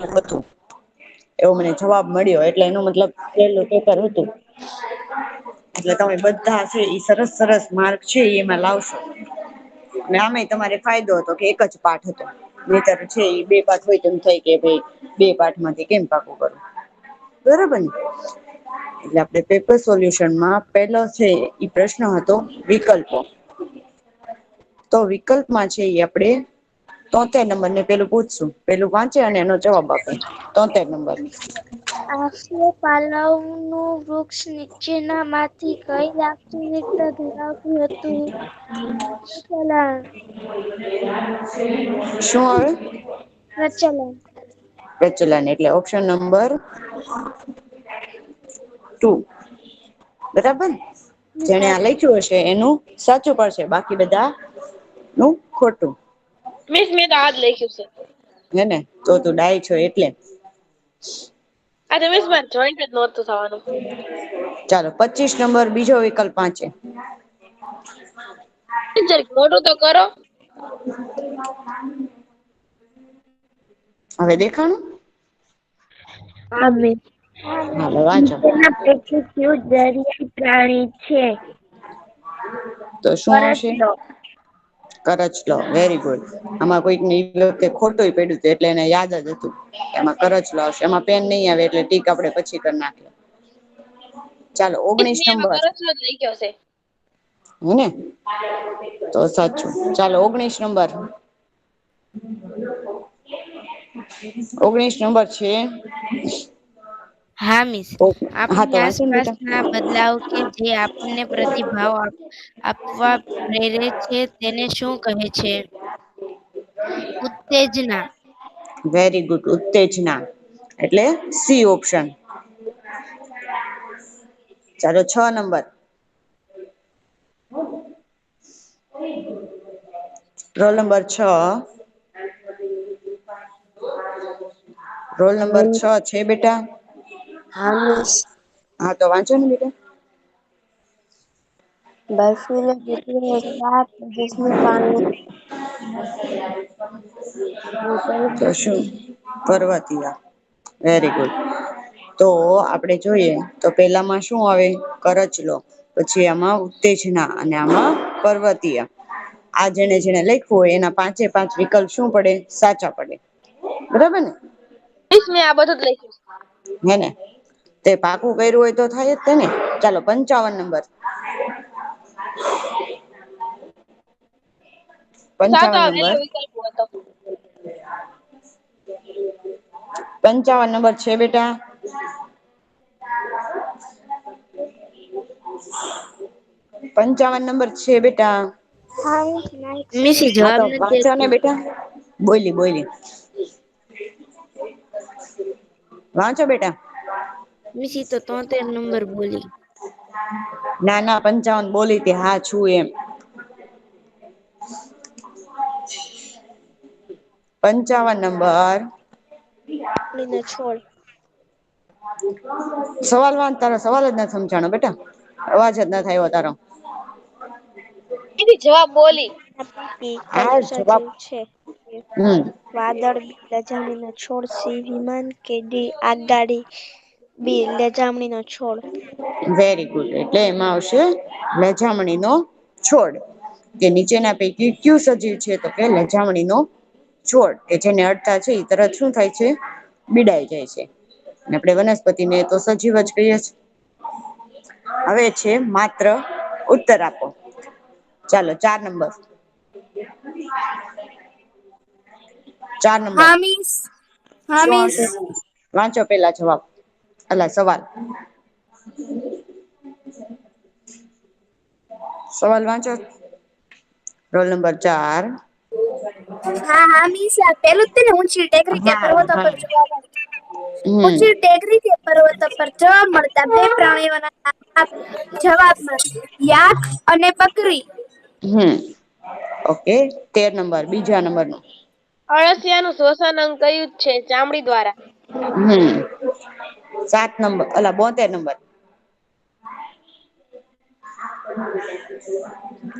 હતું એવો મને જવાબ મળ્યો એટલે એનું મતલબ પેલું પેપર હતું. એટલે તમે બધા છે ઈ સરસ સરસ માર્ક છે એ એમાં લાવશો. અને આમેય તમારે ફાયદો હતો કે એક જ પાઠ હતો. નહીતર છે ઈ બે પાઠ હોય તો એમ થાય કે ભાઈ બે પાઠમાંથી કેમ પાકું કરવું. બરોબર ને. એટલે આપણે પેપર સોલ્યુશનમાં પેલો છે ઈ પ્રશ્ન હતો વિકલ્પો. તો વિકલ્પમાં છે ઈ આપણે 73 નંબર ને પેલું પૂછશું. પેલું વાંચે અને એનો જવાબ આપે. 73 નંબર. આસોપાલવનું વૃક્ષ નીચેનામાંથી કઈ લાક્ષણિકતા ધરાવતું હતું? પ્રચલન. શું આવે? પ્રચલન. પ્રચલન એટલે ઓપ્શન નંબર 2. બરાબર. જેને આ લખ્યું હશે એનું સાચું પડશે બાકી બધા નું ખોટું. મિસ મે તો આજ લખ્યું છે. હેને તો તું ડાય છો એટલે. આ તો મિસ મારે જોઈન્ટ જ નહોતું થવાનું. ચાલો 25 નંબર બીજો વિકલ્પ વાંચે. જરીક મોઢું તો કરો. હવે દેખાણું? હા મિસ. હાલો વાંચો. નીચેના પૈકી કયું દરિયાઈ પ્રાણી છે? તો શું આવશે? કરચલો. કરચલો. Very good. આમાં કોઈક ને ઈ વખતે ખોટુંય પડ્યું તું એટલે એને યાદ જ હતું. એમાં કરચલો આવશે. એમાં પેન નહી આવે એટલે ટીક આપણે પછી કરી નાખી. ચાલો મિસ 19 મેં એમાં નંબર. કરચલો જ લખ્યો છે. હેને તો સાચું. ચાલો 19 નંબર. 19 નંબર છે. હા મિસ. હા તો આપણી વાંચો ને બેટા. આસપાસના બદલાવ કે જે આપણને પ્રતિભાવ આપવા પ્રેરે છે તેને શું કહે છે? ઉત્તેજના. Very good. ઉત્તેજના એટલે સી ઓપ્શન. ચાલો 6 number. Roll number 6. Roll number 6 છે બેટા? હા મિસ. હા તો વાંચો ને બેટા. બર્ફીલી પૃથ્વીના 7 દેશનું પાણી તો શું? પર્વતીય. Very good. તો આપડે જોઈએ તો પેલામાં શું આવે? કરચલો. પછી આમાં ઉત્તેજના અને આમાં પર્વતીય. આ જેને જેને લખવું હોય એના 5 વિકલ્પ શું પડે? સાચા પડે. બરાબર ને? મિસ મેં આ બધું જ લખ્યું છે. હેને તે પાકું કર્યું હોય તો થાય જ તેને. ચાલો 55 નંબર. સાતો 55 આ નંબર. વહેલો વિકલ્પ હતો. 55 નંબર છે બેટા? 55 નંબર છે બેટા? મિસ એ હા જવાબ તો નથી વાંચો ને દેતી. બેટા. બોલી બોલી. વાંચો બેટા. મિસ ઈ તો 73 નંબર બોલી. ના ના 55 બોલી તી હા છું એમ. 55 નંબર. લીના છોડ. સવાલ વાંચ તારો સવાલ જ નથી સમજાણો બેટા. અવાજ જ નથી આવ્યો તારો. દીદી જવાબ બોલી. પૈકી આ કયું જવાબ સજીવ છે? હમ વાદળ, લજામણીનો છોડ, સી વિમાન કે ડી આગગાડી. બી લજામણીનો છોડ. Very good. એટલે એમાં આવશે લજામણીનો છોડ. કે નીચેના પૈકી કયું સજીવ છે? તો કે લજામણીનો છોડ કે જેને અડતા છે એ તરત શું થાય છે? બીડાઈ જાય છે. અને આપણે વનસ્પતિને તો સજીવ જ કહીએ છે. હવે છે માત્ર ઉત્તર આપો. ચાલો 4 નંબર. 4 નંબર. હા મિસ. હા શું મિસ. આવશે? વાંચો પેલા જવાબ અલા સવાલ. સવાલ વાંચો. Roll number 4. હા હા મિસ પેલું જ ને ઊંચી ટેકરી કે હા પર્વતો હા પર જોવા મળતી. હમ ઊંચી ટેકરી કે પર્વતો પર જોવા મળતા બે પ્રાણીઓના નામ આપ. જવાબમાં યાક અને બકરી. હમ ઓકે 13 નંબર બીજા નંબર નું. અળસિયાનું શ્વસન અંગ કયું જ છે? ચામડી દ્વારા. 7 નંબર અલા 72 નંબર.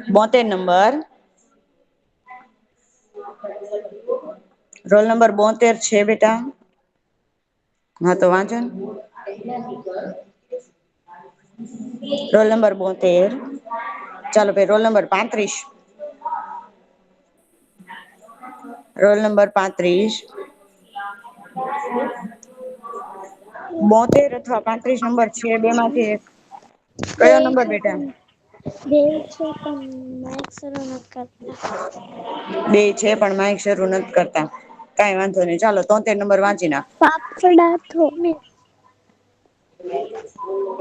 72 નંબર. રોલ નંબર 72 છે બેટા? હા તો વાંચો ને. Roll number 72. ચાલો ભાઈ રોલ નંબર 35. Roll number 35. 72 અથવા 35 નંબર છે બે માંથી એક. બે કયો નંબર છે બેટા? પણ બે છે પણ માઇક શરૂ નથી કરતા. બે છે પણ માઇક શરૂ નથી કરતા. કઈ વાંધો નહી ચાલો 73 નંબર વાંચી નાખ. ફાફડા થોને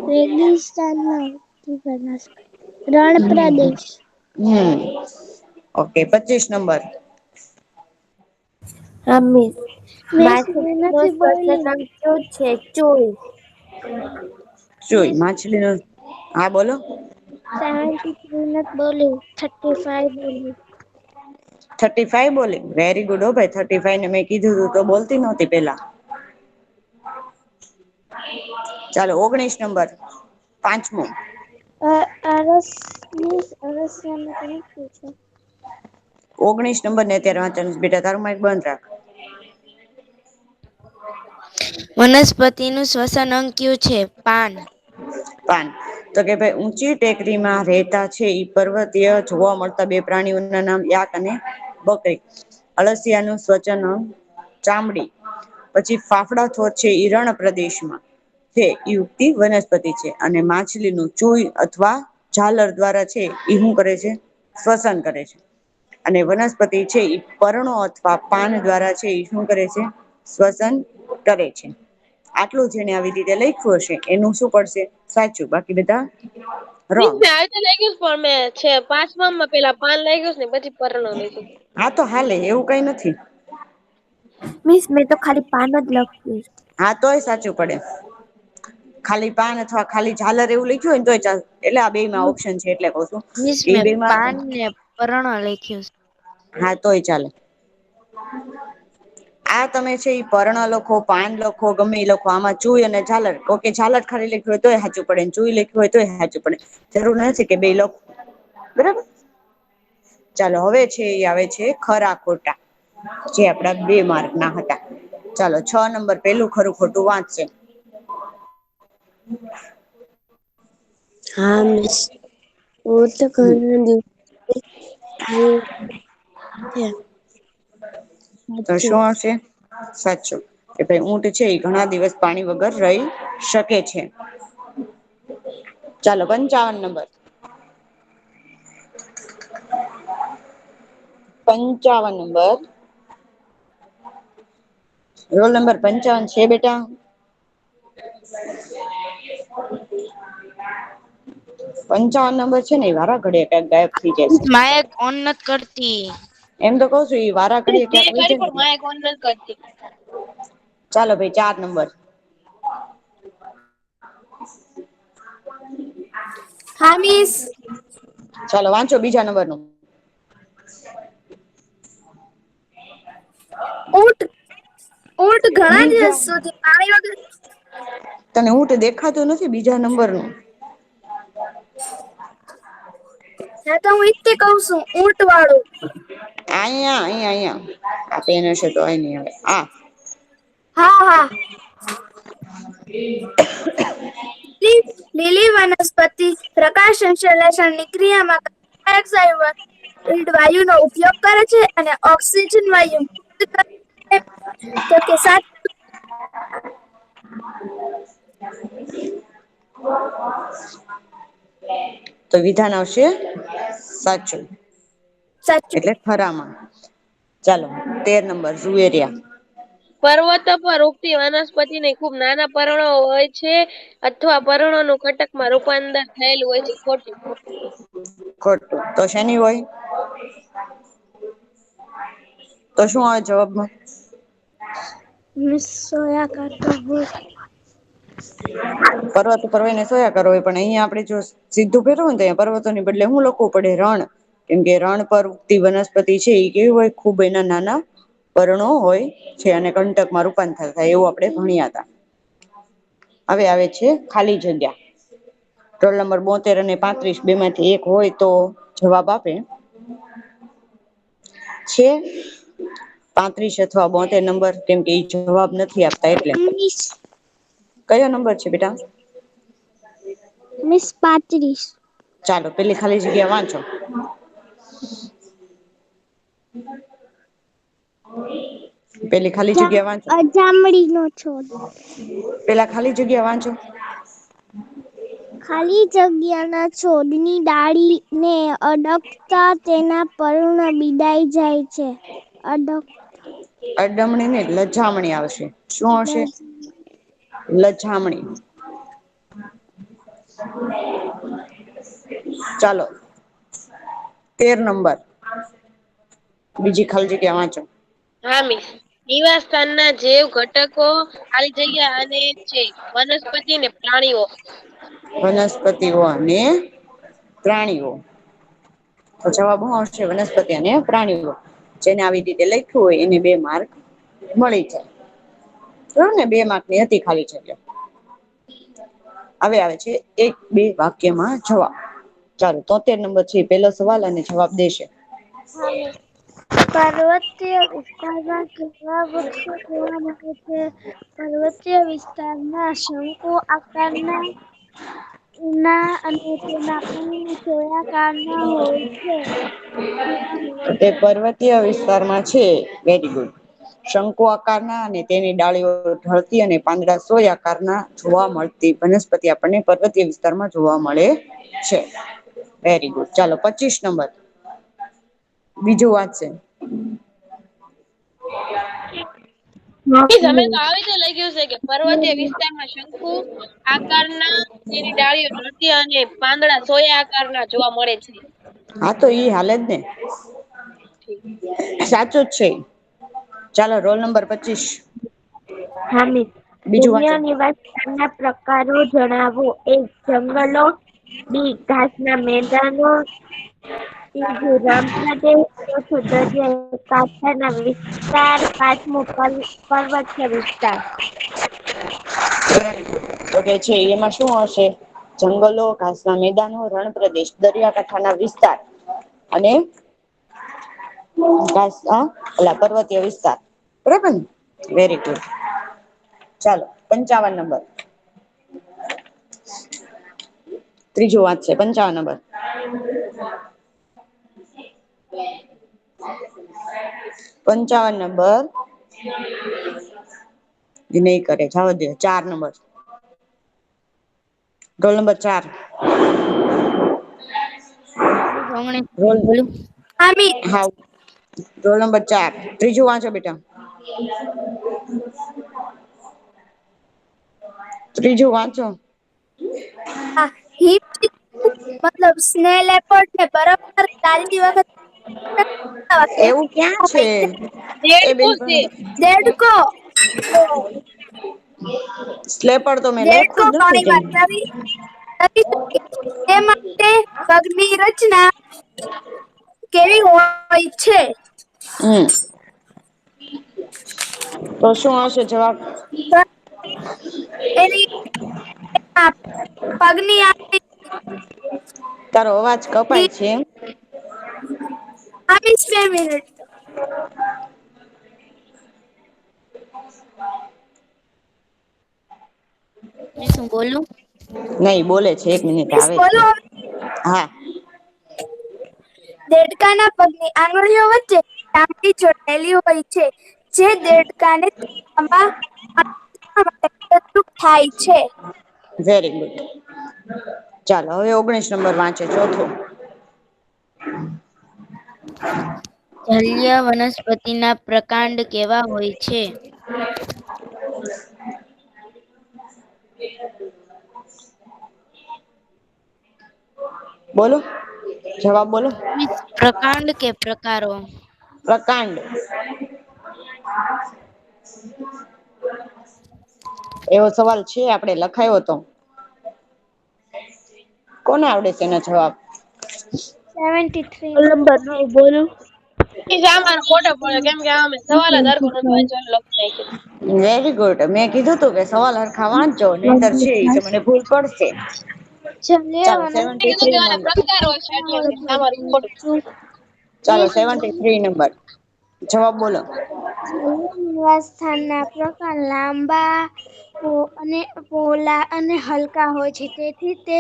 રેગિસ્તાનમાં રણ પ્રદેશ. Okay 25 number. હા મિસ મિસ માછલી મેં નો નથી બોલી. સ્વછન અંક કયો છે ચોવીસ. જોઈ માછલી નું હા બોલો. 73 નથી બોલી 35 બોલી. 35 બોલી વેરી ગુડ હો ભાઈ 35 ને મેં કીધું તું તો બોલતી નહોતી પેલા. ચાલો 19 નંબર પાંચમો. અરસ મિસ અરસિયામાં તો નથી પૂછ્યું. 19 નંબર ને અત્યારે વાંચવાનું બેટા તારું માઇક બંધ રાખ. વનસ્પતિ નું શ્વસન અંગ કયું છે પાન. પાન. તો કે ભાઈ ઊંચી ટેકરીમાં રહેતા છે ઈ પર્વતીય જોવા મળતા બે પ્રાણીઓના નામ યાક અને બકરી. અળસિયાનું સ્વચન અંગ ચામડી. પછી ફાફડા છોડ છે ઈ રણ પ્રદેશમાં છે યુક્તિ વનસ્પતિ છે અને માછલીનું ચુઈ અથવા ઝાલર દ્વારા છે એ શું કરે છે શ્વસન કરે છે. અને વનસ્પતિ છે એ પર્ણો અથવા પાન દ્વારા છે એ શું કરે છે શ્વસન કરે છે. આટલું જેને આવી રીતે લખ્યું હશે એનું શું પડશે સાચું બાકી બધા મિસ રોંગ. મેં આવી તો લઈ ગયું પણ મેં છે પાંચમામાં પેલા પાન લઈ ગયું ને પછી પરણો લીધું. હા તો હાલે એવું કઈ નથી. મિસ મેં તો ખાલી પાન જ લખ્યું. હા તોય સાચું પડે. ખાલી પાન અથવા ખાલી ઝાલર એવું લખ્યું હોય ને તોય ચાલ એટલે આ બે માં ઓપ્શન છે એટલે કઉ છું મિસ એ મેં બેમાં પાન ને પર્ણ લખ્યું છે. હા તોય ચાલે. આ તમે છે ઈ પર્ણ લખો પાન લખો ગમે એ લખો આમાં ચુઈ અને ઝાલર ઓકે ઝાલર ખાલી લખ્યું હોય તોય હાચું પડે ચુઈ લખ્યું હોય તોય હાચું પડે જરૂર નથી કે બે લખો બરાબર. ચાલો હવે છે એ આવે છે ખરા ખોટા જે આપડા 2 માર્ક ના હતા. ચાલો 6 નંબર પેલું ખરું ખોટું વાંચશે. હા મિસ ઓ તો ઘણા દિવસ તો સાચું શું હશે સાચું કે ભાઈ ઊંટ છે એ ઘણા દિવસ પાણી વગર રહી શકે છે. ચાલો 55 નંબર. 55 નંબર. રોલ નંબર 55 છે બેટા. 55 નંબર છે ને એ વારા ઘડીએ ક્યાંક ગાયબ થઈ જાય છે. માયક ઓન નથી કરતી. એમ તો કઉ છું ઈ વારા મિસ ઘડીએ બે ક્યાંક વઈ કરી જાય ને પણ એટલે. મારે કોણ નથી કરતી. ચાલો ભાઈ 4 નંબર. હા મિસ. ચાલો વાંચો બીજા નંબર નું. ઊંટ ઊંટ ઘણા બીજા દિવસ સુધી પાણી વગર તને ઊંટ દેખાતું નથી બીજા નંબર નું. હા તો હું ઈ જ તે કઉ છું ઊંટ વાળું. અહીંયા આ પેન હશે તો હોય નહી હવે આ હા હા. લીલી વનસ્પતિ પ્રકાશ સંશ્લેષણ ની ક્રિયામાં વાયુ નો ઉપયોગ કરે છે અને ઓક્સિજન વાયુ મુક્ત કરે છે. તો કે સાત તો વિધાન આવશે સાચું. સાચું. એટલે ખરામાં ચાલો 13 નંબર ઝુવેરીયા. પર્વતો પર ઉગતી વનસ્પતિને ખુબ નાના પર્ણો હોય છે. અથવા પર્ણોનું કટકમાં રૂપાંતર થયેલું હોય છે ખોટું. ખોટું તો શેની હોય. તો શું આવે જવાબમાં. મિસ સોયા કાતો હોય. પર્વત ઉપર હોય ને સોયા કરો હોય પણ અહિયાં આપડે જો સીધું પહેરવું હોય ને તો પર્વતો ની બદલે હું લખવું પડે રણ. કેમ કે રણ પર ઉગતી વનસ્પતિ છે એ કેવી હોય ખૂબ એના નાના પરણો હોય છે અને કંટકમાં રૂપાંતર થાય એવું આપણે ભણ્યા હતા. હવે આવે છે ખાલી જગ્યા. રોલ નંબર 72 અને 35 બે માંથી એક હોય તો જવાબ આપે. છે 35 અથવા 72 નંબર કેમ કે એ જવાબ નથી આપતા એટલે. મિસ કયો નંબર છે બેટા? મિસ 35. ચાલો પેલી ખાલી જગ્યા વાંચો. પેલી ખાલી જગ્યા વાંચો. અજામડીનો છોડ. પેલા ખાલી જગ્યા વાંચો. ખાલી જગ્યાના છોડની ડાળીને અડકતા તેના પર્ણ બીડાઈ જાય છે. અડમણી ને લજામણી આવશે. શું આવશે? લજામણી. ચાલો 13 નંબર. બીજી ખાલી જગ્યા વાંચો. હા મિસ. નિવાસ સ્થાનના જૈવ ઘટકો ખાલી જગ્યા અને છે વનસ્પતિ ને પ્રાણીઓ. વનસ્પતિઓ અને પ્રાણીઓ. તો જવાબ હું આવશે? વનસ્પતિ અને પ્રાણીઓ. જેને આવી રીતે લખ્યું હોય એને 2 માર્ક મળી જાય. બરાબર ને? 2 માર્કની હતી ખાલી જગ્યા. હવે આવે છે 1-2 વાક્યમાં જવાબ. ચાલો 73 નંબર છે પેલો સવાલ અને જવાબ દેશે. હા મિસ. પર્વતીય વિસ્તારમાં કેવા વૃક્ષો જોવા મળે છે? પર્વતીય વિસ્તારમાં શંકુ આકારના અને તેના પૂર્ણ ચોયાકારના હોય છે. તે પર્વતીય વિસ્તારમાં છે. Very good. શંકુ આકારના અને તેની ડાળીઓ ઢળતી અને પાંદડા સોય આકારના જોવા મળતી વનસ્પતિ આપણને પર્વતીય વિસ્તારમાં જોવા મળે છે. Very good. ચાલો 25 નંબર. બીજું વાંચશે. અમે તો આવી રીતે લખ્યું છે કે પર્વતીય વિસ્તારમાં શંકુ આકારના તેની ડાળીઓ ઢળતી અને પાંદડા સોયા આકારના જોવા મળે છે. હા તો ઈ હાલે જ ને. સાચું જ છે. ચાલો રોલ નંબર 25. હા મિસ. બીજું ભૂમિ વાંચો. નિવાસના પ્રકારો જણાવો. 1. જંગલો. 2. ઘાસના મેદાનો. 3. રણપ્રદેશ. 4. દરિયાઈ કાંઠાના વિસ્તાર. 5. પર્વતીય વિસ્તાર. તો કે છે એમાં શું હશે? જંગલો, ઘાસના મેદાનો, રણપ્રદેશ, દરિયાકાંઠાના વિસ્તાર અને પર્વતીય વિસ્તાર. બરાબર ને? Very good. ચાલો 55 નંબર. ત્રીજું વાંચશે 55 નંબર. 55 નંબર. નહી કરે જવા દો. 4 નંબર. Roll number 4. રોલ બોલું. હા મિસ. હા. Roll number 4. ત્રીજું વાંચો બેટા. ત્રીજું વાંચો. હા. હિમ મતલબ સ્નેલ એપર્ટ ને બરફ પર ચાલતી વખત એવું ક્યાં છે? એ દેડકો બેન છે. દેડકો. સ્લેપર તો મેં દેડકો લખ્યું જ નથી પાણીમાં તરી શકે. તે માટે પગની રચના કેવી હોય છે? હમ. તો શું આવશે જવાબ? એની પગની તારો અવાજ કપાય છે. આપીશ 2 મિનિટ. મેં શું બોલું? નહી બોલે છે. 1 મિનિટ મિસ આવે છે. બોલો. હા. દેડકાના પગની આંગળીઓ વચ્ચે ચામડી જોડાયેલી હોય છે. જે દેડકાને થાય છે. Very good. ચાલો હવે 19 નંબર વાંચે ચોથું. જલીય વનસ્પતિના પ્રકાંડ કેવા હોય છે? બોલો. જવાબ બોલો. પ્રકાંડ કે પ્રકારો? પ્રકાંડ. એવો સવાલ છે આપણે લખાયો હતો. કોને આવડે છે એનો જવાબ? 73. Roll number 9. બોલો. આમાં ખોટો પડે કેમ કે અમે સવાલ જ હરખો નતો વાંચ્યો લખી નાખ્યો. Very good. મેં કીધું તું કે સવાલ હરખા વાંચો નહીતર છે એ મને ભૂલ પડશે. જલીય ચાલો મેં કીધું કે 73 આના નંબર. પ્રકાર હોય છે એટલે મેં કીધું આમાં ખોટું. ચાલો 73 નંબર. જવાબ બોલો. જલીય નિવાસ સ્થાનના પ્રકાર લાંબા, અને પોલા અને હલકા હોય છે, તેથી તે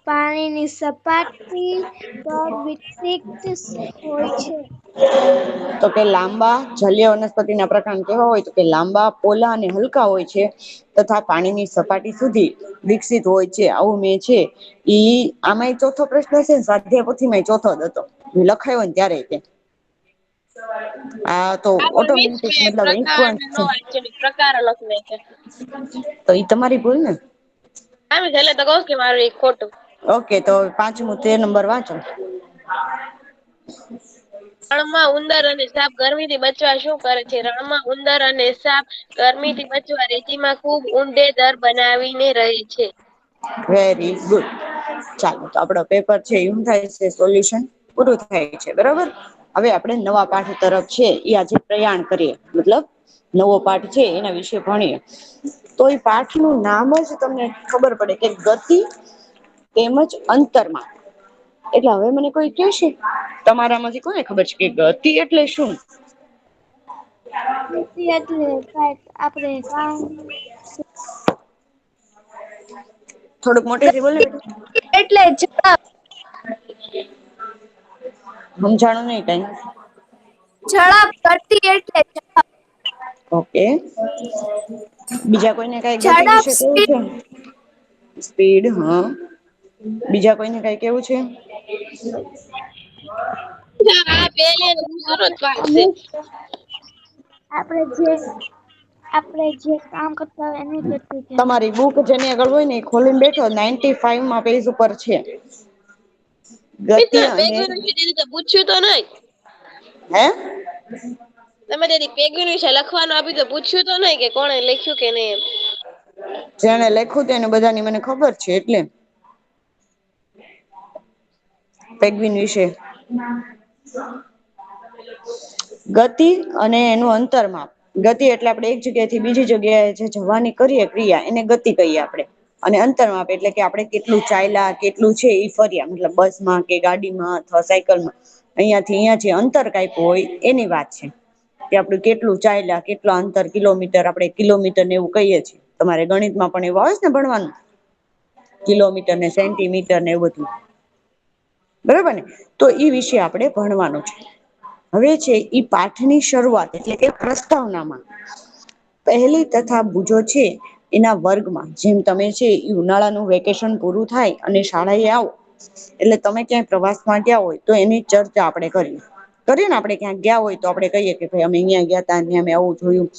પાણીની સપાટી પર વિકસિત હોય છે. તો કે લાંબા જલીય વનસ્પતિના પ્રકાર કેવા હોય તો કે લાંબા, પોલા અને હલકા હોય છે. તથા પાણીની સપાટી સુધી વિકસિત હોય છે. આવું મેં છે ઈ આમાંય ચોથો પ્રશ્ન છે ને સ્વાધ્યાયપોથીમાંય ચોથો જ હતો. લખાયો ને ત્યારે તે આ તો આ પણ મિસ ઓટોમેટિક મેં મતલબ પ્રકાર ઇન્ફ્લુઅન્સ ને નો છે. વાંચ્યું પ્રકાર અલગ મેં છે. તો ઈ તમારી ભૂલ ને. આમે છેલ્લે તો કઉ કે મારું એક ખોટું. ઓકે તો 5મું 13 નંબર વાંચો. રણમાં ઉંદર અને સાપ ગરમીથી બચવા શું કરે છે? રણમાં ઉંદર અને સાપ ગરમીથી બચવા રેતીમાં ખૂબ ઊંડે દર બનાવીને રહે છે. Very good. ચાલો તો આપડો પેપર છે એમ થાય છે સોલ્યુશન પૂરું થાય છે. બરાબર. હવે આપણે નવા પાઠ તરફ છે એ આજે પ્રયાણ કરીએ. મતલબ નવો પાઠ છે એના વિશે ભણીએ. તો એ પાઠ નું નામ જ તમને ખબર પડે કે ગતિ તેમજ અંતરમાં. એટલે હવે મને કોઈ કેશે તમારામાંથી કોને ખબર છે કે ગતિ એટલે શું? ગતિ એટલે કાઈક આપડે કામ થોડુંક મોટેથી બોલને બેટા. એટલે ઝડપ. સમજાણું નઈ કાઈ. ઝડપ, ગતિ એટલે ઝડપ. ઓકે. બીજા કોઈને કઈ ગતિ ઝડપ વિશે કેવું સ્પીડ છે? સ્પીડ હા. બીજા કોઈને કઈ કેવું છે? આ બેને સરસ વાત છે. અમુક આપડે જે કામ કરતા હોય એની ગતિ કહેવાય. તમારી બુક જેની આગળ હોય ને એ ખોલીને બેઠો 95 પેજ ઉપર છે. મિસ ગતિ તમે અને પેંગ્વિન વિશે તે રીતે પૂછ્યું તો નઈ. હે? તમે તેથી પેંગ્વિન વિશે લખવાનું આપ્યું તો પૂછ્યું તો નઈ કે કોણે લખ્યું કે નઈ એમ. જેને લખ્યું તું એને બધાની મને ખબર છે એટલે. પેંગ્વિન વિશે. ગતિ અને એનું અંતરમાપ. ગતિ એટલે આપણે એક જગ્યાએ થી બીજી જગ્યાએ જે જવાની કરીએ ક્રિયા એને ગતિ કહીએ આપણે. અને અંતરમાપ એટલે કે આપણે કેટલું ચાયલા કેટલું છે એ ફર્યા મતલબ બસમાં કે ગાડીમાં અથવા સાયકલમાં અહિયાંથી અહિયાં જે અંતર કાયપુ હોય એની વાત છે. કે આપડું કેટલું ચાયલા કેટલા અંતર કિલોમીટર આપણે કિલોમીટર ને એવું કહીએ છીએ. તમારે ગણિતમાં પણ એવું આવે છે ને ભણવાનું કિલોમીટર ને સેન્ટીમીટર ને એવું બધું. બરોબર ને તો ઈ વિશે આપણે ભણવાનું છે. હવે છે ઈ પાઠની શરૂઆત એટલે કે પ્રસ્તાવનામાં પહેલી તથા ભુજો છે. એના વર્ગમાં જેમ તમે છે એ ઉનાળાનું વેકેશન પૂરું થાય અને શાળાએ આવો એટલે તમે ક્યાંય પ્રવાસમાં ગયા હોય તો એની ચર્ચા આપણે કરીએ. કરીએ ને આપણે ક્યાંક ગયા હોય તો આપડે કહીએ કે ભાઈ અમે અહીંયા ગયા તા ત્યાં અમે આવું જોયું.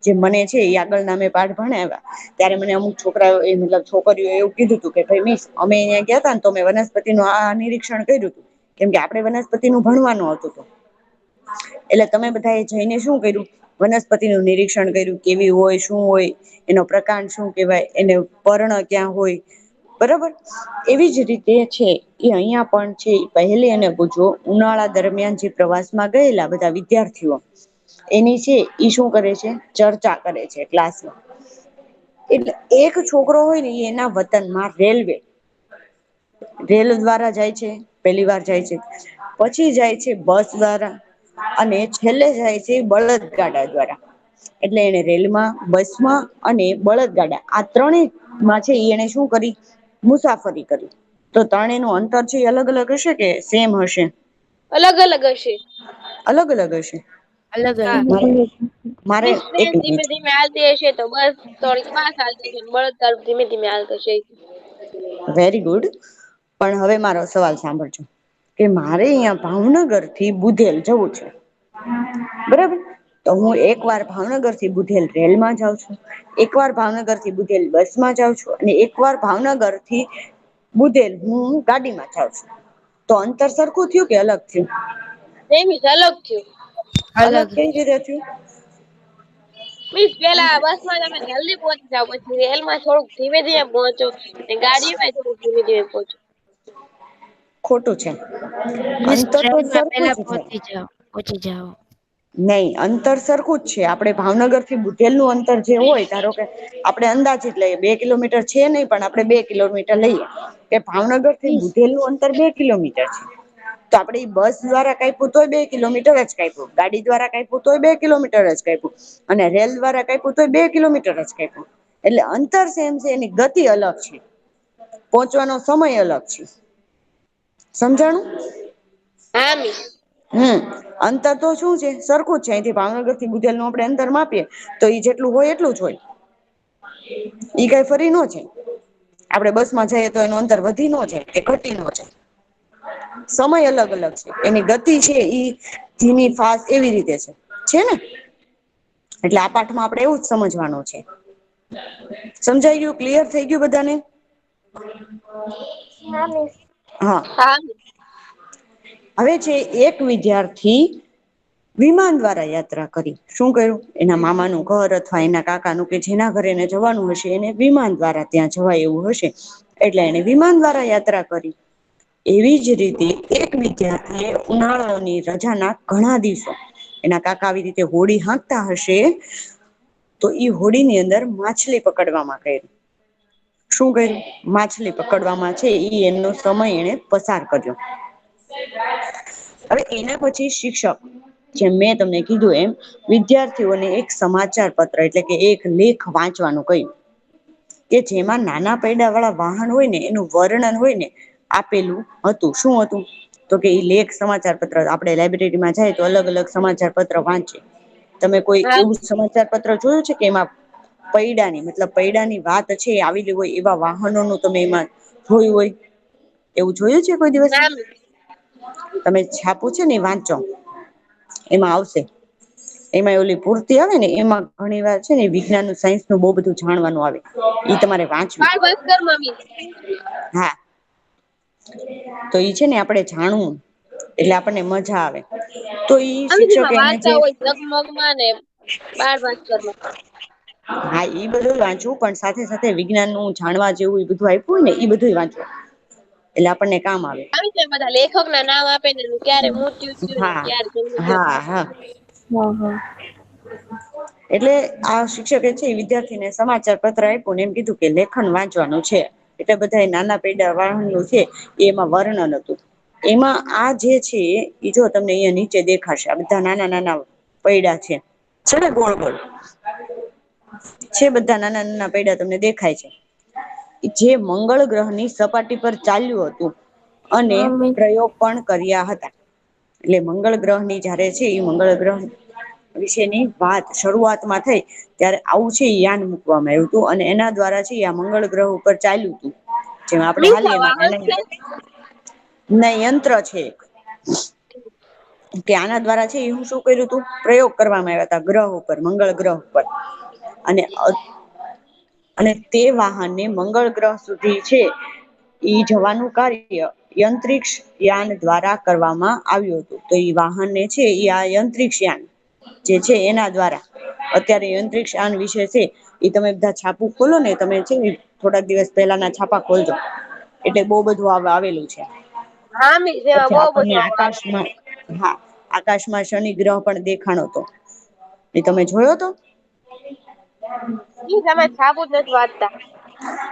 જે મને છે એ આગળના અમે પાઠ ભણાવ્યા. ત્યારે મને અમુક છોકરાઓ એ મતલબ છોકરીઓ એવું કીધું હતું કે ભાઈ મિસ અમે અહીંયા ગયા તા ને તો અમે વનસ્પતિનું આ નિરીક્ષણ કર્યું હતું કેમ કે આપણે વનસ્પતિનું ભણવાનું હતું તો. એટલે તમે બધા એ જઈને શું કર્યું વનસ્પતિનું નિરીક્ષણ કર્યું કેવી હોય શું હોય એનો પ્રકાર શું કેવાય એને પર્ણ ક્યાં હોય બરાબર એવી જ રીતે છે એ અહિયાં પણ છે પહેલી અને ગુજો ઉનાળા દરમિયાન જે પ્રવાસમાં ગયેલા બધા વિદ્યાર્થીઓ એની છે ઈ શું કરે છે ચર્ચા કરે છે ક્લાસમાં. એટલે એક છોકરો હોય ને એના વતનમાં રેલવે રેલ દ્વારા જાય છે પેલી વાર જાય છે પછી જાય છે બસ દ્વારા અને છેલ્લે જાય છે બળદગાડા દ્વારા. એટલે એને રેલમાં બસમાં અને બળદગાડા આ ત્રણેયમાં છે એને શું કરી મુસાફરી કરી તો ત્રણેયનું અંતર છે એ અલગ અલગ હશે કે સેમ હશે? અલગ અલગ હશે. અલગ અલગ હશે. અલગ હા અલગ. મારે મિસ એક ટ્રેન ધીમે મિનિટ ધીમે હાલતી હશે તો બસ થોડીક ફાસ હાલતી હશે બળદગાડું ધીમે ધીમે હાલતું હશે. વેરી ગુડ પણ હવે મારો સવાલ સાંભળજો. કે મારે અહિયાં ભાવનગર થી બુધેલ જવું છે બરાબર તો હું એક વાર ભાવનગર થી બુધેલ રેલમાં જાઉં છું. એક વાર ભાવનગર થી બુધેલ બસમાં જાઉં છું અને એક વાર ભાવનગર થી બુધેલ હું ગાડીમાં જાઉં છું તો અંતર સરખું થયું કે અલગ થયું? નઈ મિસ અલગ થયું. અલગ કઈ રીતે થયું? મિસ પેલા બસ માં તમે જલ્દી પહોંચી જાવ પછી રેલમાં થોડુંક ધીમે ધીમે પહોંચો ગાડીમાં થોડુંક ધીમે ધીમે પહોંચો. ખોટું છે મિસ અંતર તો ટ્રેનમાં સરખું પેલા જ છે. પહોંચી જાઓ. નહી અંતર સરખું જ છે આપણે ભાવનગર થી બુધેલ નું અંતર જે હોય ધારો કે આપણે અંદાજીત લઈએ 2 કિલોમીટર છે નહી પણ આપણે 2 કિલોમીટર લઈએ કે ભાવનગર થી મિસ બુધેલ નું અંતર 2 કિલોમીટર છે. તો આપડે બસ દ્વારા કાંઈપુ તોય 2 કિલોમીટર જ કાંઈપું ગાડી દ્વારા કાંઈપુ તોય 2 કિલોમીટર જ કાંઈપું અને રેલ દ્વારા કાંઈપુ તોય 2 કિલોમીટર જ કાંઈપું એટલે અંતર સેમ છે, એની ગતિ અલગ છે, પહોંચવાનો સમય અલગ છે. સમજાણું? હા મિસ. અંતર તો શું છે, સરખું જ છે. અહીંથી ભાવનગર થી બુધેલ નું આપણે અંતર માપીએ તો ઈ જેટલું હોય એટલું જ હોય. ઈ કઈ ફરી ન જાય. આપડે બસ માં જઈએ તો એનું અંતર વધી ન જાય કે ઘટી ન જાય. સમય અલગ અલગ છે, એની ગતિ છે ઈ ધીમી ફાસ્ટ એવી રીતે છે ને. એટલે આ પાઠમાં આપણે એવું જ સમજવાનું છે. સમજાઈ ગયું? ક્લિયર થઈ ગયું બધાને? હા મિસ. હા. હા. હવે છે એક વિદ્યાર્થી વિમાન દ્વારા યાત્રા કરી. શું કર્યું? એના મામાનું ઘર અથવા એના કાકાનું કે જેના ઘરે એને જવાનું હશે એને વિમાન દ્વારા ત્યાં જવાય એવું હશે, એટલે એને વિમાન દ્વારા યાત્રા કરી. એવી જ રીતે એક વિદ્યાર્થી એ ઉનાળાની રજાના ઘણા દિવસો એના કાકા આવી રીતે હોડી હાંકતા હશે તો ઈ હોડીની અંદર માછલી પકડવામાં કર્યું. શું કર્યું? માછલી પકડવામાં છે ઈ એનો સમય એને પસાર કર્યો. હવે એના પછી શિક્ષક, જેમ મેં તમને કીધું એમ, વિદ્યાર્થીઓને એક સમાચાર પત્ર એટલે કે એક લેખ વાંચવાનું કહ્યું કે જેમાં નાના પૈડા વાળા વાહન હોય ને એનું વર્ણન હોય ને આપેલું હતું. શું હતું? તો કે ઈ લેખ સમાચાર પત્ર. આપણે લાયબ્રેરીમાં જાય તો અલગ અલગ સમાચાર પત્ર વાંચે. તમે કોઈ હા એવું સમાચાર પત્ર જોયું છે કે એમાં પૈડાની મતલબ પૈડાની વાત છે આવેલી હોય એવા વાહનોનું તમે એમાં જોયું હોય? એવું જોયું છે કોઈ દિવસ? ના મિસ. તમે છાપું છે ને વાંચો, એમાં આવશે. એમાં ઓલી પૂર્તિ આવે ને એમાં ઘણી વાર છે ને વિજ્ઞાન નું સાયન્સ નું બહુ બધું જાણવાનું આવે. ઈ તમારે વાંચવું. બાળ ભાસ્કર માં મિસ. હા. તો ઈ છે ને આપણે જાણવું એટલે આપણને મજા આવે. તો ઈ અમે શિક્ષક જેમાં એને જે વાર્તા હોય જગમગમાં ને બાળ ભાસ્કરમાં. હા ઈ બધું વાંચવું, પણ સાથે સાથે વિજ્ઞાન નું જાણવા જેવું એ બધું આપ્યું હોય ને ઈ બધું વાંચવું. એટલે આપણને કામ આવે. આવી છે બધા લેખક ના નામ આપે ને ક્યારે મૃત્યુ થયું ને હા ક્યારે જન્મ થયો. હા હા. હા હા. એટલે આ શિક્ષકે છે વિદ્યાર્થીને સમાચાર પત્ર આપ્યું ને એમ કીધું કે લેખન વાંચવાનું છે. એટલે બધા નાના પૈડા વાહનો છે એમાં વર્ણન હતું. એમાં આ જે છે એ જો તમને અહિયાં નીચે દેખાશે આ બધા નાના નાના પૈડા છે. છે ને ગોળ ગોળ છે, બધા નાના નાના પૈડા તમને દેખાય છે. જે મંગળ ગ્રહની સપાટી પર ચાલ્યું હતું અને હા મિસ. પ્રયોગ પણ કર્યા હતા. એટલે મંગળ ગ્રહ ની જયારે છે એ મંગળ ગ્રહ વિશેની વાત શરૂઆતમાં થઈ ત્યારે આવું છે યાન મૂકવામાં આવ્યું હતું અને એના દ્વારા છે આ મંગળ ગ્રહ ઉપર ચાલ્યું હતું. જેમાં આપણે મિસ હાલીએ આ એમાં વાહન છે. ના યંત્ર છે એક. કે આના દ્વારા છે હું શું કર્યું તું પ્રયોગ કરવામાં આવ્યા હતા ગ્રહ ઉપર, મંગળ ગ્રહ ઉપર. અને તે વાહનને મંગળ ગ્રહ સુધી છે ઈ જવાનું કાર્ય યંત્રિક્ષ યાન દ્વારા કરવામાં આવ્યું હતું. તો ઈ વાહનને છે આ યંત્રિક્ષ યાન જે છે એના દ્વારા અત્યારે યંત્રિક્ષાન વિશે છે એ તમે બધા છાપું ખોલો ને તમે છે ને થોડાક દિવસ પહેલાના છાપા ખોલજો એટલે બહુ બધું આવેલું છે. હા મિસ એમાં પછી બહુ આપણને બધું આવે. આકાશમાં હા આકાશમાં શનિ ગ્રહ પણ દેખાણો હતો એ તમે જોયો તો? ઈ તમે છાપું જ નથી વાંચતા.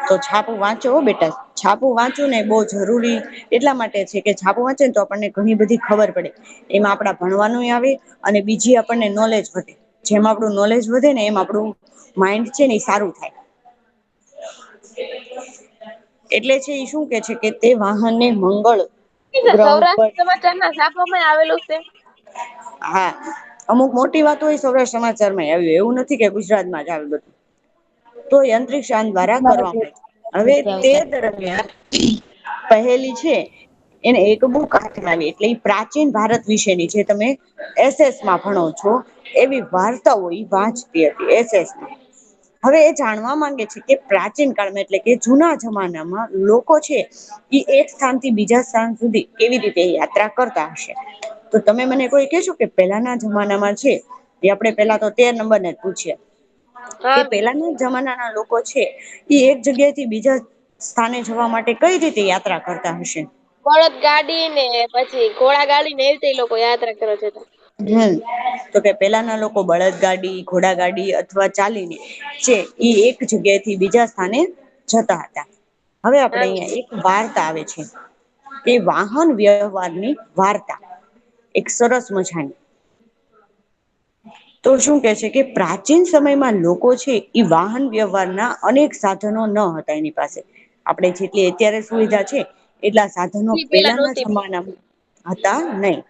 તો છાપું વાંચો બેટા, છાપું વાંચવું ને બહુ જરૂરી એટલા માટે છે કે છાપું વાંચે ને તો આપણને ઘણી બધી ખબર પડે. એમાં આપણા ભણવાનું આવે અને બીજી આપણને નોલેજ વધે. જેમ આપણું નોલેજ વધે ને એમ આપણું માઈન્ડ છે ને એ સારું થાય. એટલે છે એ શું કે છે કે તે વાહનને મંગળ ગ્રહ ઉપર સૌરાષ્ટ્ર સમાચાર ના છાપામાં આવેલું છે. હા અમુક મોટી વાત હોય સૌરાષ્ટ્ર સમાચારમાં આવ્યું એવું નથી કે ગુજરાતમાં જ આવે બધું. તો યંત્રિક્ષાન દ્વારા કરવામાં આવે. હવે તે દરમિયાન પહેલી છે એને એક બુક હાથમાં આવી એટલે પ્રાચીન ભારત વિશેની જે તમે એસએસમાં ભણો છો એવી વાર્તાઓ ઈ વાંચતી હતી એસએસમાં. હવે એ જાણવા માંગે છે કે પ્રાચીન કાળમાં એટલે કે જૂના જમાનામાં લોકો છે ઈ એક સ્થાન થી બીજા સ્થાન સુધી કેવી રીતે યાત્રા કરતા હશે. તો તમે મને કોઈ કહેશો કે પહેલાના જમાનામાં છે એ આપણે પેલા તો 13 નંબરને જ પૂછીએ કે હા મિસ. પેલાના જમાનાના લોકો છે એ એક જગ્યા થી બીજા સ્થાને જવા માટે કઈ રીતે યાત્રા કરતા હશે? બળદ ગાડી ને પછી ઘોડા ગાડી ને એવી રીતે લોકો યાત્રા કરવા જતા. તો કે પેલાના લોકો બળદગાડી, ઘોડા ગાડી અથવા ચાલીને છે ઈ એક જગ્યા થી બીજા સ્થાને જતા હતા. હવે આપણે હા મિસ. અહીંયા એક વાર્તા આવે છે એ વાહન વ્યવહારની વાર્તા એક સરસ મજાની. તો શું કે છે કે પ્રાચીન સમયમાં લોકો છે એ વાહન વ્યવહારના અનેક સાધનો ન હતા એની પાસે. આપણે જેટલી અત્યારે સુવિધા છે એટલા સાધનો એટલી પેલા પેલાના નહોતી. જમાનામાં હતા નહીં.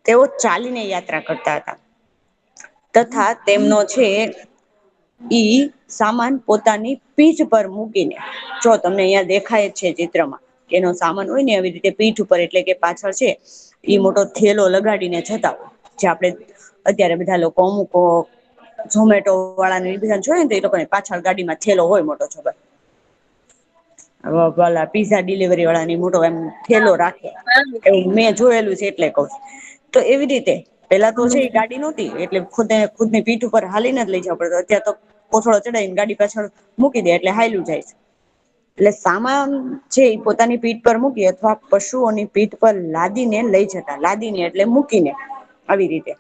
તેઓ ચાલીને યાત્રા કરતા હતા. તથા તેમનો છે ઈ સામાન પોતાની પીઠ પર મૂકીને, જો તમને અહિયાં દેખાય જ છે ચિત્રમાં, એનો સામાન હોય ને આવી રીતે પીઠ ઉપર એટલે કે પાછળ છે ઈ મોટો થેલો લગાડીને જતા હોય. જે આપણે અત્યારે બધા લોકો અમુક ઝોમેટો વાળાને એ બધા જોઈ ને તો એ લોકોને પાછળ ગાડીમાં થેલો હોય મોટો ખબર. ભલા પીઝા ડિલિવરી વાળાની મોટો એમ થેલો રાખે એવું મેં જોયેલું છે એટલે કઉ છું. તો એવી રીતે પેલા તો છે એ ગાડી નહોતી એટલે ખુદની પીઠ ઉપર હાલીને જ લઈ જવા પડતો. અત્યારે તો કોથળો ચડાવીને ગાડી પાછળ મૂકી દે એટલે હાયલું જાય છે. એટલે સામાન છે એ પોતાની પીઠ પર મૂકી અથવા પશુઓની પીઠ પર લાદીને લઈ જતા. લાદીને એટલે મૂકીને આવી રીતે.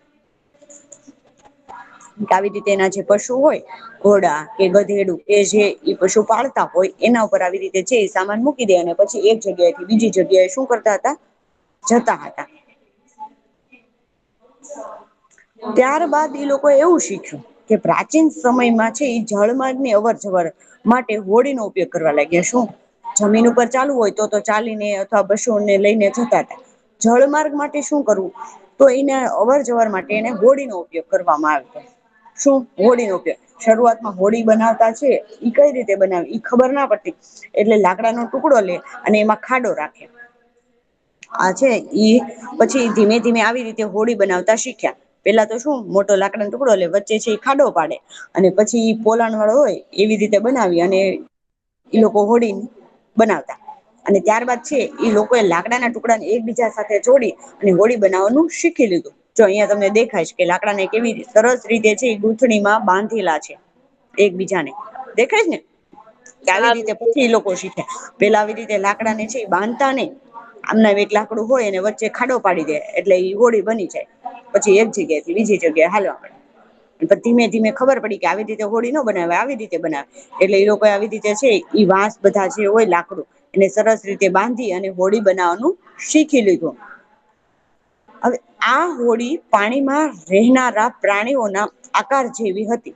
આવી રીતે એના જે પશુ હોય ઘોડા કે ગધેડું કે જે ઈ પશુ પાળતા હોય એના ઉપર આવી રીતે છે સામાન મૂકી દે અને પછી એક જગ્યાએથી બીજી જગ્યાએ શું કરતા હતા જતા હતા. ત્યારબાદ એ લોકો એવું શીખ્યું કે પ્રાચીન સમયમાં છે એ જળમાર્ગની અવર જવર માટે હોડીનો ઉપયોગ કરવા લાગ્યા. શું જમીન ઉપર ચાલવું હોય તો ચાલીને અથવા પશુઓને લઈને જતા હતા. જળમાર્ગ માટે શું કરવું તો એને અવર જવર માટે એને હોડીનો ઉપયોગ કરવામાં આવતો. શું હોડીનો ઉપયોગ. શરૂઆતમાં હોડી બનાવતા છે ઈ કઈ રીતે બનાવે ઈ ખબર ના પડતી એટલે લાકડાનો ટુકડો લે અને એમાં ખાડો રાખે. આ છે ઈ પછી ધીમે ધીમે આવી રીતે હોડી બનાવતા શીખ્યા. પેલા તો શું મોટો લાકડાનો ટુકડો લે વચ્ચે છે એ ખાડો પાડે અને પછી પોલાણ વાળો હોય એવી રીતે બનાવી અને ઈ લોકો હોડી બનાવતા. અને ત્યારબાદ છે એ લોકોએ લાકડાના ટુકડાને એકબીજા સાથે જોડી અને હોડી બનાવવાનું શીખી લીધું. જો અહિયાં તમને દેખાય છે કે લાકડાને કેવી સરસ રીતે છે એ ગૂંથણીમાં બાંધેલા છે એકબીજાને. દેખાય છે ને? કે આવી રીતે પછી એ લોકો શીખ્યા. પેલા આવી રીતે લાકડા ને છે બાંધતા નઈ. આમના એક લાકડું હોય અને વચ્ચે ખાડો પાડી દે એટલે ઈ હોડી બની જાય. પછી એક જગ્યાએથી બીજી જગ્યાએ હાલવા મળે. ધીમે ધીમે ખબર પડી કે આવી રીતે હોડી ન બનાવે આવી રીતે બનાવે. એટલે એ લોકો આવી રીતે છે ઈ વાંસ બધા જે હોય લાકડું એને સરસ રીતે બાંધી અને હોડી બનાવવાનું શીખી લીધું. હવે આ હોડી પાણીમાં રહેનારા પ્રાણીઓના આકાર જેવી હતી.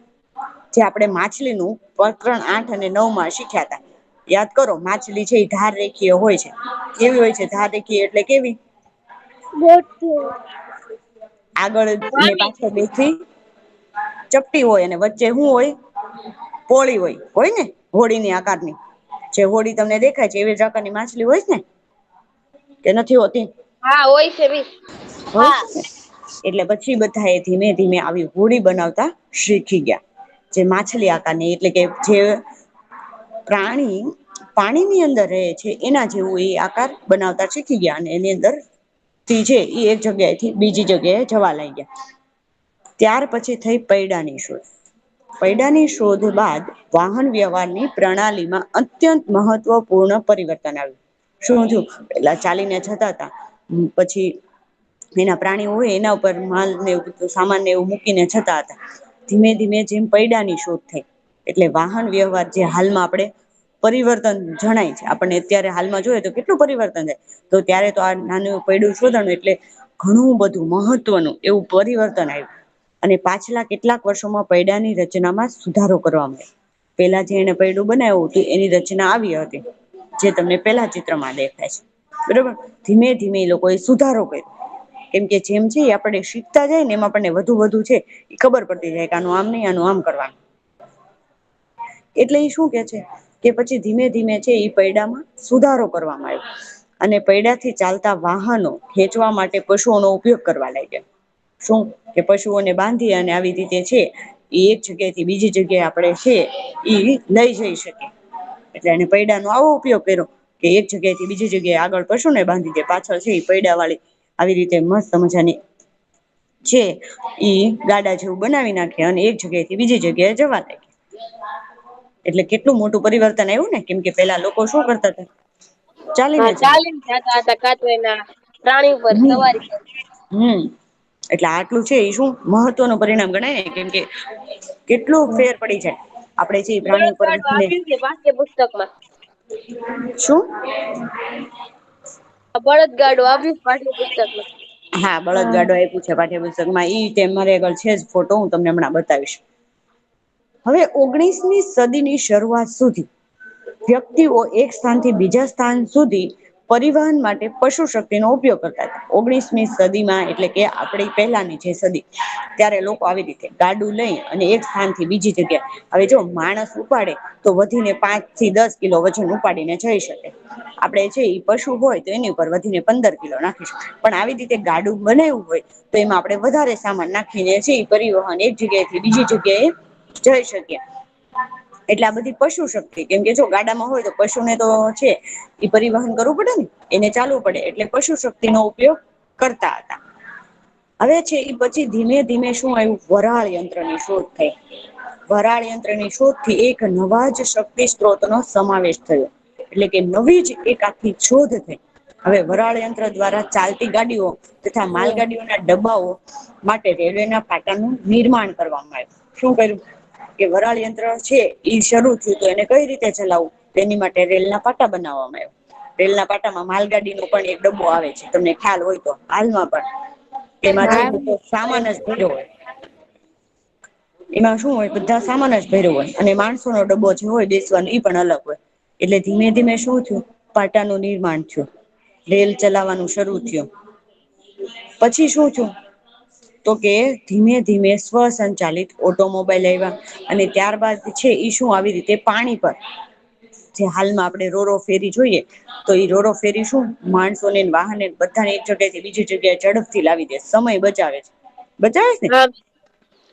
જે આપણે માછલીનું પ્રકરણ 8 અને 9 માં શીખ્યા હતા. યાદ કરો માછલી છે એ ધાર રેખીય હોય છે. કેવી હોય છે ધાર રેખીય એટલે કેવી? ગોઠવું. આગળ ને પાછળ બેથી ચપટી હોય અને વચ્ચે શું હોય પોળી હોય ને હોડીની આકારની. જે હોડી તમને દેખાય છે એવી જ આકારની માછલી હોય ને કે નથી હોતી? હા હોય છે બી. હોય છે ને. એટલે પછી બધા એ ધીમે ધીમે આવી હોડી બનાવતા શીખી ગયા. જે માછલી આકારની એટલે કે જે પ્રાણી પાણીની અંદર રહે છે એના જેવું એ આકાર બનાવતા શીખી ગયા અને એની અંદર થી છે એ એક જગ્યાએથી બીજી જગ્યાએ જવા લાગ્યા. ત્યાર પછી થઈ પૈડાની શોધ. પૈડાની શોધ બાદ વાહન વ્યવહારની પ્રણાલીમાં અત્યંત મહત્વપૂર્ણ પરિવર્તન આવ્યું. શું થયું? પેલા ચાલીને જતા હતા પછી એના પ્રાણીઓ હોય એના ઉપર માલ ને સામાનને એવું મૂકીને જતા હતા. ધીમે ધીમે જેમ પૈડાની શોધ થઈ એટલે વાહન વ્યવહાર જે હાલમાં આપણે પરિવર્તન જણાય છે. આપણને અત્યારે હાલમાં જોઈએ તો કેટલું પરિવર્તન થાય. તો ત્યારે તો આ નાનું પૈડું શોધાણું એટલે ઘણું બધું મહત્વનું એવું પરિવર્તન આવ્યું. અને પાછલા કેટલાક વર્ષોમાં પૈડાની રચનામાં સુધારો કરવામાં આવ્યો. પેલા જે એને પૈડું બનાવ્યું હતું એની રચના આવી હતી. જે તમને પેલા ચિત્રમાં દેખાય છે. બરોબર ધીમે ધીમે એ લોકોએ સુધારો કર્યો. કેમ કે જેમ છે આપણે શીખતા જાય ને એમ આપણને વધુ વધુ છે એ ખબર પડતી જાય કે આનું આમ નહી આનું આમ કરવાનું. એટલે એ શું કે છે કે પછી ધીમે ધીમે છે એ પૈડામાં સુધારો કરવામાં આવ્યો. અને પૈડાથી ચાલતા વાહનો ખેંચવા માટે પશુઓનો ઉપયોગ કરવા લાગ્યા. શું કે પશુઓને બાંધી અને આવી રીતે છે એ એક જગ્યાએથી બીજી જગ્યાએ આપણે છે ઈ લઈ જઈ શકીએ. એટલે એને પૈડાનો આવો ઉપયોગ કર્યો કે એક જગ્યાએથી બીજી જગ્યાએ આગળ પશુને બાંધી દે પાછળ છે એ પૈડા વાળી આવી રીતે મસ્ત મજાની છે ઈ ગાડા જેવું બનાવી નાખે અને એક જગ્યાએથી બીજી જગ્યાએ જવા લાગે. એટલે કેટલું મોટું પરિવર્તન આવ્યું ને કેમ કે પેલા લોકો શું કરતા હતા ચાલીને હા જતા ચાલીને જતા હતા કાં તો એના પ્રાણી ઉપર હમ સવારી કરી. હમ એટલે આટલું છે એ શું મહત્વનું પરિણામ ગણાય ને કેમ કે કેટલું ફેર પડી જાય આપડે જે પ્રાણી ઉપર બળદગાડું બેસીને આપ્યું છે પાઠ્યપુસ્તકમાં. શું? બળદગાડું આવ્યું પાઠ્યપુસ્તકમાં. હા બળદગાડો આપ્યું છે પાઠ્યપુસ્તકમાં. ઈ રીતે મારે આગળ છે જ ફોટો, હું તમને હમણાં બતાવીશ. હવે 19મી સદીની શરૂઆત સુધી વ્યક્તિઓ એક સ્થાનથી બીજા સ્થાન સુધી પરિવહન માટે પશુ શક્તિનો ઉપયોગ કરતા હતા. 19મી સદીમાં એટલે કે આપણી પહેલાની જે સદી, ત્યારે લોકો આવી રીતે ગાડું લઈ અને એક સ્થાનથી બીજી જગ્યાએ, હવે જો માણસ ઉપાડે તો વધીને 5 થી 10 કિલો વજન ઉપાડીને જઈ શકે. આપણે છે ઈ પશુ હોય તો એની ઉપર વધીને 15 કિલો નાખી શકે. પણ આવી રીતે ગાડું બનાવ્યું હોય તો એમાં આપણે વધારે સામાન નાખીને છે પરિવહન એક જગ્યાએથી બીજી જગ્યાએ જઈ શકીએ. એટલે આ બધી પશુ શક્તિ, કેમ કે જો ગાડામાં હોય તો પશુને તો છે એ પરિવહન કરવું પડે ને, એને ચાલવું પડે, એટલે પશુ શક્તિનો ઉપયોગ કરતા હતા. હવે છે એ પછી ધીમે ધીમે શું આવ્યું, વરાળ યંત્રની શોધ થઈ. વરાળ યંત્રની શોધથી એક નવા જ શક્તિ સ્ત્રોતનો સમાવેશ થયો. એટલે કે નવી જ એક આખી શોધ થઈ. હવે વરાળ યંત્ર દ્વારા ચાલતી ગાડીઓ તથા માલગાડીઓના ડબ્બાઓ માટે રેલવેના પાટાનું નિર્માણ કરવામાં આવ્યું. શું કર્યું કે વરાળ યંત્ર છે ઈ શરૂ થયું તો એને કઈ રીતે ચલાવવું, તેની માટે રેલના પાટા બનાવવામાં આવ્યા. રેલના પાટામાં માલગાડીનો પણ એક ડબ્બો આવે છે, તમને ખ્યાલ હોય તો હાલમાં પણ. એમાં જો હા બધો સામાન જ ભર્યો હોય. એમાં શું હોય, બધા સામાન જ ભર્યો હોય, અને માણસોનો ડબ્બો જે હોય બેસવાનો ઈ પણ અલગ હોય. એટલે ધીમે ધીમે શું થયું, પાટાનું નિર્માણ થયું, રેલ ચલાવવાનું શરૂ થયું. પછી શું થયું, તો કે ધીમે ધીમે સ્વસંચાલિત ઓટોમોબાઈલ આવ્યા. અને ત્યારબાદ છે ઈ શું, આવી રીતે પાણી પર, જે હાલમાં આપણે રોરો ફેરી જોઈએ તો ઈ રોરો ફેરી શું, માણસોને વાહનને બધાને એક જગ્યાએથી બીજી જગ્યાએ ઝડપથી લાવી દે, સમય બચાવે છે. બચાવે છે ને. હા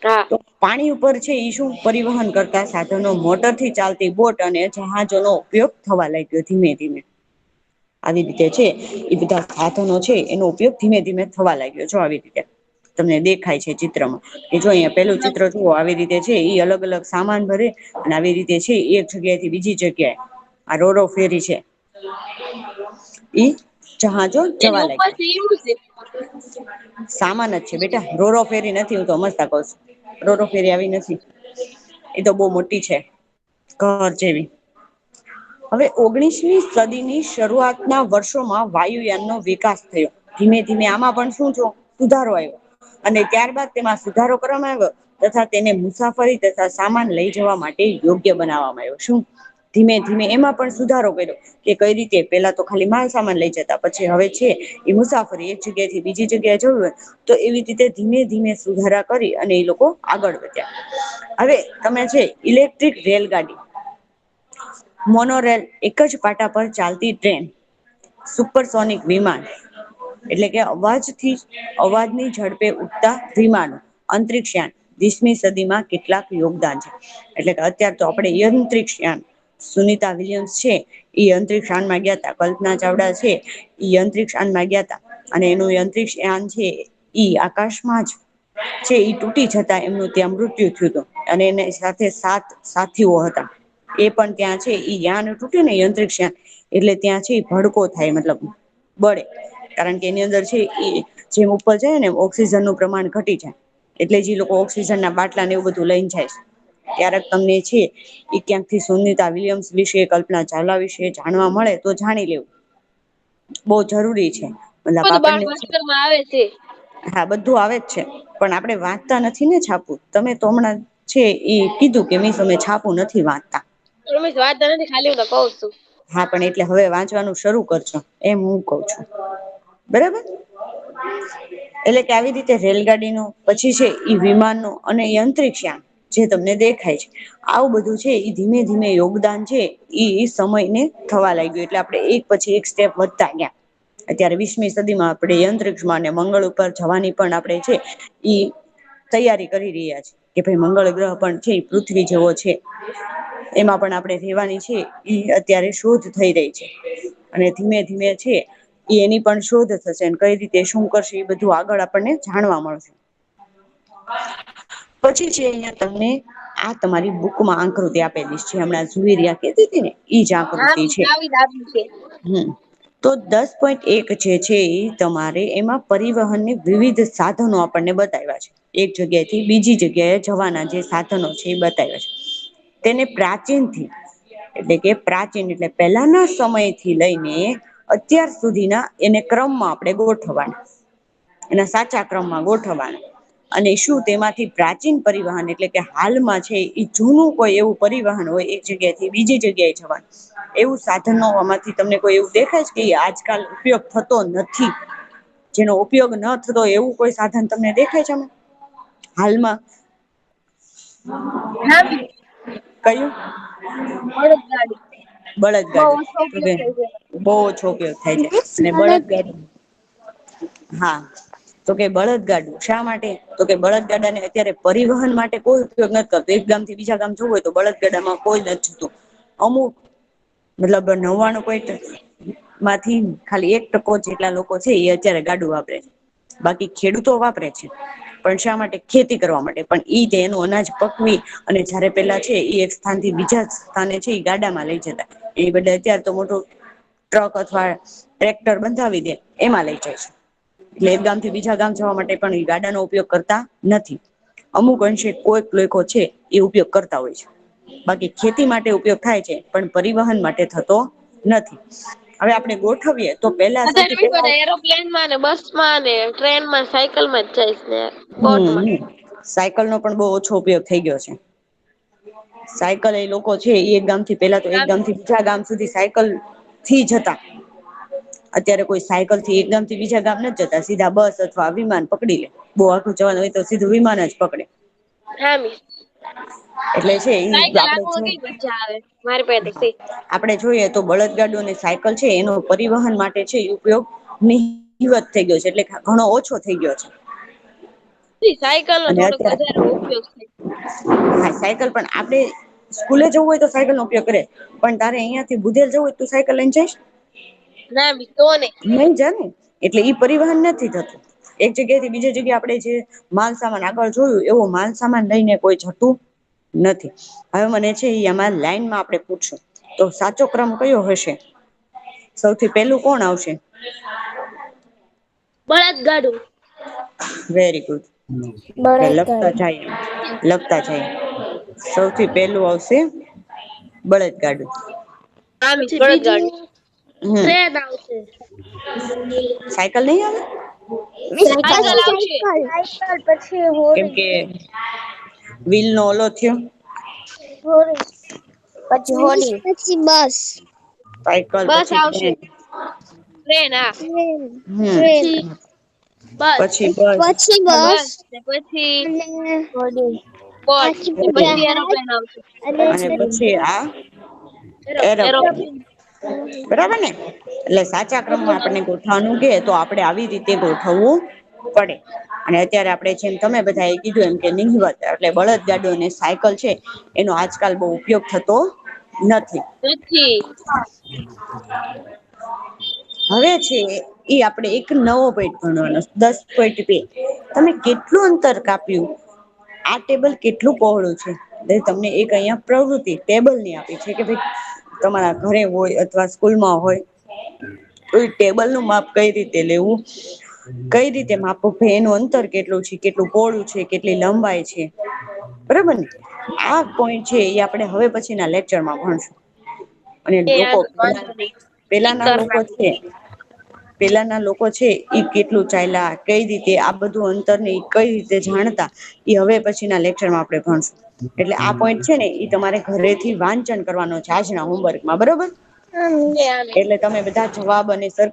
હા તો પાણી ઉપર છે ઈ શું, પરિવહન કરતા સાધનો, મોટરથી ચાલતી બોટ અને જહાજોનો ઉપયોગ થવા લાગ્યો ધીમે ધીમે. આવી રીતે છે એ બધા સાધનો છે એનો ઉપયોગ ધીમે ધીમે થવા લાગ્યો. જો આવી રીતે તમને દેખાય છે ચિત્રમાં, કે જો અહીંયા પેલું ચિત્ર જુઓ, આવી રીતે છે ઈ અલગ અલગ સામાન ભરે અને આવી રીતે છે એક જગ્યાએથી બીજી જગ્યાએ, આ રોરો ફેરી છે ઈ જહાજો એની જવા ઉપર લાગ્યા. થી એવું છે. સામાન જ છે બેટા, રોરો ફેરી નથી, હું તો હમજતા કઉ છું. રોરો ફેરી આવી નથી, એ તો બહુ મોટી છે, ઘર જેવી. હવે 19મી સદીની શરૂઆતના વર્ષોમાં વાયુયાનનો વિકાસ થયો. ધીમે ધીમે આમાં પણ શું જો, સુધારો આવ્યો. અને ત્યારબાદ તેમાં સુધારો કરવામાં આવ્યો તથા તેને મુસાફરી તથા સામાન લઈ જવા માટે યોગ્ય બનાવવામાં આવ્યો. શું, ધીમે ધીમે એમાં પણ સુધારો કર્યો. કે કઈ રીતે, પેલા તો ખાલી માલ સામાન લઈ જતા, પછી હવે છે એ મુસાફરી એક જગ્યાએથી બીજી જગ્યાએ જવું હોય તો એવી રીતે ધીમે ધીમે સુધારા કરી અને એ લોકો આગળ વધ્યા. હવે તમે છે ઇલેક્ટ્રિક રેલગાડી, મોનોરેલ, એક જ પાટા પર ચાલતી ટ્રેન, સુપરસોનિક વિમાન, એટલે કે અવાજની ઝડપે ઉઠતા વિમાનો, અંતરિક્ષયાન 20મી સદીમાં કેટલાક યોગદાન છે. એટલે કે અત્યારે તો આપણે અંતરિક્ષયાન, સુનિતા વિલિયમ્સ છે ઈ અંતરિક્ષયાનમાં ગયા તા, કલ્પના ચાવડા છે ઈ અંતરિક્ષયાનમાં ગયા તા, અને એનું અંતરિક્ષયાન છે ઈ આકાશમાં જ છે ઈ તૂટી જતા એમનું ત્યાં મૃત્યુ થયું હતું. અને એની સાથે 7 સાથીઓ હતા. એ પણ ત્યાં છે ઈ યાન તૂટ્યું ને અંતરિક્ષયાન, એટલે ત્યાં છે ભડકો થાય, મતલબ બળે. કારણ કે એની અંદર છે ઈ જેમ ઉપર જાય ને એમ ઓક્સિજનનું પ્રમાણ ઘટી જાય. એટલે જે લોકો ઓક્સિજનના બાટલા ને એવું બધું લઈને જાય છે. ક્યારેક તમને છે એ ક્યાંકથી સુનિતા વિલિયમ્સ વિશે, કલ્પના ચાવલા વિશે જાણવા મળે તો જાણી લેવું. બહુ જરૂરી છે. મતલબ બધું બાળ આપણને, માસ્તરમાં આવે છે. હા બધું આવે જ છે. પણ આપણે વાંચતા નથી ને છાપું. તમે તો હમણાં છે એ કીધું કે મિસ અમે છાપું નથી વાંચતા. રમેશ વાંચતા નથી, ખાલી હું તો કઉ છું. હા પણ એટલે હવે વાંચવાનું શરૂ કરજો, એમ હું કઉ છું. બરાબર. એટલે કે આવી રીતે રેલગાડીનો, પછી છે ઈ વિમાનનો, અને અંતરિક્ષયાન જે તમને દેખાય છે, આવું બધું છે એ ધીમે ધીમે યોગદાન છે ઈ સમયને થવા લાગ્યું. એટલે આપણે એક પછી એક સ્ટેપ વધતા ગયા. અત્યારે 20મી સદીમાં આપણે અંતરિક્ષમાં અને મંગળ ઉપર જવાની પણ આપણે છે ઈ તૈયારી કરી રહ્યા છે. કે ભાઈ મંગળ ગ્રહ પણ છે પૃથ્વી જેવો છે, એમાં પણ આપણે રેવાની છે ઈ અત્યારે શોધ થઈ રહી છે. અને ધીમે ધીમે છે એની પણ શોધ થશે, કઈ રીતે શું કરશે એ બધું આગળ આપણને જાણવા મળશે. પછી છે અહિયાં તમને આ તમારી બુકમાં આકૃતિ આપેલી છે, હમણાં ઝવેરીયા કેતી હતી ને ઈ જ હા આકૃતિ મેં છે. જાવી આપ્યું છે. તો 10.1 જે છે એ તમારે એમાં પરિવહનની વિવિધ સાધનો આપણને બતાવ્યા છે. એક જગ્યાએથી બીજી જગ્યાએ જવાના જે સાધનો છે એ બતાવ્યા છે. તેને પ્રાચીનથી, એટલે કે પ્રાચીન એટલે પહેલાના સમયથી લઈને અત્યાર સુધીના એને ક્રમમાં આપણે ગોઠવવાના. એના સાચા ક્રમમાં ગોઠવવાના. અને શું તેમાંથી પ્રાચીન પરિવહન એટલે કે હાલમાં છે એ જૂનું કોઈ એવું પરિવહન હોય એક જગ્યાએથી બીજી જગ્યાએ જવાનું એવું સાધનોમાંથી તમને કોઈ એવું દેખાય છે કે આજકાલ ઉપયોગ થતો નથી, જેનો ઉપયોગ ન થતો એવું કોઈ સાધન તમને દેખાય છે હાલમાં? હા મિસ. કયું? બળદગાડું. બહુ બળદગાડું. ઓછો ઉપયોગ થઈ છે. બહુ ઓછો ઉપયોગ થાય છે મિસ અને બળદગાડું. બળદગાડું. હા તો કે બળદગાડું શા માટે? તો કે બળદગાડા ને અત્યારે પરિવહન માટે કોઈ ઉપયોગ નથી કરતો. એક ગામ થી બીજા ગામ જવું હોય તો બળદગાડામાં કોઈ નથી જતું. અમુક મતલબ 99% માંથી ખાલી 1% જેટલા લોકો છે એ અત્યારે ગાડું વાપરે છે. બાકી ખેડૂતો વાપરે છે પણ શા માટે? ખેતી કરવા માટે. પણ ઈ એનું અનાજ પકવી અને જયારે પેલા છે એ એક સ્થાનથી બીજા સ્થાને છે એ ગાડામાં લઈ જતા. એ બદલે અત્યારે તો મોટું ટ્રક અથવા ટ્રેક્ટર બંધાવી દે એમાં લઈ જાય છે. એટલે એક ગામ થી બીજા ગામ જવા માટે પણ ગાડાનો ઉપયોગ કરતા નથી. અમુક અંશે કોઈક લોકો છે એ ઉપયોગ કરતા હોય છે. બાકી ખેતી માટે ઉપયોગ થાય છે પણ પરિવહન માટે થતો નથી. હવે આપણે ગોઠવીએ તો પેલા સૌથી પેલા એરોપ્લેનમાં ને બસમાં ને ટ્રેનમાં સાયકલમાં જ જઈશ ને બોટમાં. સાયકલ નો પણ બહુ ઓછો ઉપયોગ થઈ ગયો છે. સાયકલ એ લોકો છે એ એક ગામ થી પેલા તો એક ગામ થી બીજા ગામ સુધી સાયકલ થી જતા. અત્યારે કોઈ સાયકલ થી એક ગામ થી બીજા ગામ નથી જતા. સીધા બસ અથવા વિમાન પકડી લે. બહુ આઘું જવાનું હોય તો સીધું વિમાન જ પકડે. હા મિસ. એટલે છે ઈ સાયકલ આપડે હાંકવા કઈ મજા આવે મારી પાસે શીખ. આપણે જોઈએ તો બળદગાડું અને સાયકલ છે એનો પરિવહન માટે છે ઉપયોગ નહીવત થઈ ગયો છે. એટલે ઘણો ઓછો થઈ ગયો છે. સાયકલ નો અને થોડોક અત્યારે વધારે ઉપયોગ થાય. હા સાયકલ પણ આપણે સ્કૂલે જવું હોય તો સાયકલ નો ઉપયોગ કરે. પણ તારે અહિયાં થી બુધેલ જવું હોય તું સાયકલ લઈને જઈશ? ના મિસ તો નઈ. નઈ જા ને. એટલે ઈ પરિવહન નથી થતું. એક જગ્યા થી બીજી જગ્યા આપણે જે માલસામાન આગળ જોયું એવો માલસામાન લઈને કોઈ જતું નથી. હવે મને છે ઈ આમાં લાઈનમાં આપણે પૂછશું તો સાચો ક્રમ કયો હશે? સૌથી પેલું કોણ આવશે? બળદગાડું. Very good. લખતા બળદગાડું. જાય લખતા જાય. સૌથી પેલું આવશે બળદગાડું. હા મિસ પછી બીજું બળદગાડું. હમ ટ્રેન આવશે. સાયકલ નહી આવે? સાયકલ આવશે. સાયકલ પછી કેમ હોડી કે વ્હીલ નો ઓલો થયો. હોડી પછી હોડી. પછી બસ. સાયકલ બસ પછી આવશે. ટ્રેન. ટ્રેન હા. ટ્રેન. હમ ટ્રેન. બસ પછી બસ પછી બસ. બસ ને પછી અને હોડી. બોટ પાછી ને પછી જહાજ એરોપ્લેન આવશે. અને પછી આ એરોપ્લેન. એરોપ્લેન. બરાબર ને? એટલે સાચા ક્રમમાં આપણને ગોઠવાનું કે તો આપડે આવી રીતે ગોઠવવું પડે. અને અત્યારે આપણે જેમ તમે બધા એ કીધું એમ કે નહિવત એટલે બળદગાડું અને સાયકલ છે એનો આજકાલ બહુ ઉપયોગ થતો નથી. નથી. હવે છે ઈ આપણે એક નવો પોઈન્ટ ભણવાનો 10.2. તમે કેટલું અંતર કાપ્યું? આ ટેબલ કેટલું પહોળું છે? તમને એક અહિયાં પ્રવૃત્તિ ટેબલ ની આપી છે કે ભાઈ તમારા ઘરે હોય અથવા સ્કૂલમાં હોય તો એ ટેબલ નું માપ કઈ રીતે લેવું? કઈ રીતે માપવું? એનું અંતર કેટલું છે? કેટલું પહોળું છે? કેટલી લંબાઈ છે? બરાબર ને? આ પોઈન્ટ છે એ આપણે હવે પછીના લેક્ચરમાં ભણશું. અને એ લોકો વાંધો નહી ટીક પેલાના કર લોકો નાખું. છે પેલાના લોકો છે ઈ કેટલું ચાયલા કઈ રીતે આ બધું અંતર ને કઈ રીતે જાણતા એ હવે પછી ના લેક્ચરમાં આપણે ભણશું. એટલે આ પોઈન્ટ છે ને ઈ તમારે ઘરેથી વાંચન કરવાનો છે આજના હોમવર્કમાં બરોબર? હા મિસ. એટલે તમે બધા જવાબ અને સર